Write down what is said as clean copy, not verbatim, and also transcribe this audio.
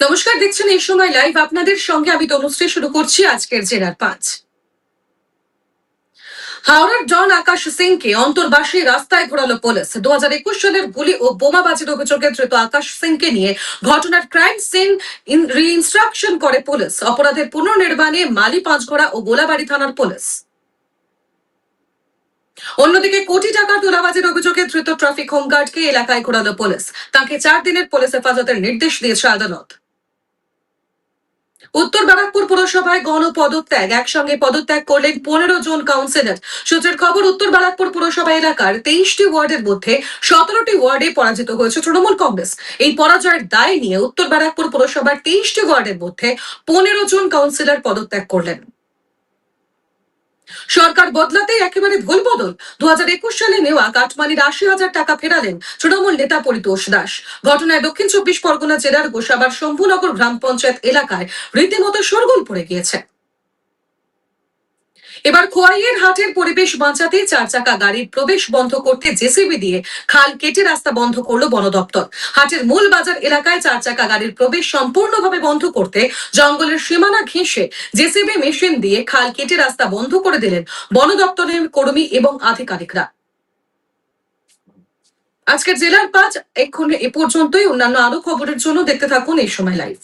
নমস্কার, দেখছেন এই সময় লাইভ। আপনাদের সঙ্গে আমি তনুশ্রী। শুরু করছি আজকের জেলার 5। হাওড়ার ডন আকাশ সিংকে অন্তর্বাসী রাস্তায় ঘোরালো পুলিশ। 2021 সালের গুলি ও বোমাবাজির অভিযোগে ধৃত আকাশ সিংকে নিয়ে ঘটনার ক্রাইম সিন রিইনস্ট্রাকশন করে পুলিশ। অপরাধের পুনর্নির্মাণে মালি পাঁচঘোড়া ও গোলাবাড়ি থানার পুলিশ। অন্যদিকে কোটি টাকার তোলাবাজির অভিযোগে ধৃত ট্রাফিক হোমগার্ডকে এলাকায় ঘোরালো পুলিশ। তাকে 4 দিনের পুলিশ হেফাজতের নির্দেশ দিয়েছে আদালত। উত্তর ব্যারাকপুর পুরসভায় গণপদত্যাগ। একসঙ্গে পদত্যাগ করলেন 15 জন কাউন্সিলর। সূত্রের খবর, উত্তর ব্যারাকপুর পুরসভা এলাকার 23টি ওয়ার্ডের মধ্যে 17টি ওয়ার্ডে পরাজিত হয়েছে তৃণমূল কংগ্রেস। এই পরাজয়ের দায় নিয়ে উত্তর ব্যারাকপুর পুরসভার 23টি ওয়ার্ডের মধ্যে 15 জন কাউন্সিলর পদত্যাগ করলেন। সরকার বদলাতে একেবারে ভুল বদল। 2021 সালে নেওয়া কাটমানির 80,000 টাকা ফেরালেন তৃণমূল নেতা পরিতোষ দাস। ঘটনায় দক্ষিণ 24 পরগনা জেলার গোসাবার শম্ভুনগর গ্রাম পঞ্চায়েত এলাকায় রীতিমতো শোরগোল পড়ে গিয়েছে। এবার খোয়াইয়ের হাটের পরিবেশ বাঁচাতে 4 চাকা গাড়ির প্রবেশ বন্ধ করতে জেসিবি দিয়ে খাল কেটে রাস্তা বন্ধ করলো বন দপ্তর। হাটের মূল বাজার এলাকায় 4 চাকা গাড়ির প্রবেশ সম্পূর্ণভাবে বন্ধ করতে জঙ্গলের সীমানা ঘেঁষে জেসিবি মেশিন দিয়ে খাল কেটে রাস্তা বন্ধ করে দিলেন বন দপ্তরের কর্মী এবং আধিকারিকরা। আজকের জেলার 5 এক্ষুনি এ পর্যন্তই। অন্যান্য আরো খবরের জন্য দেখতে থাকুন এই সময় লাইভ।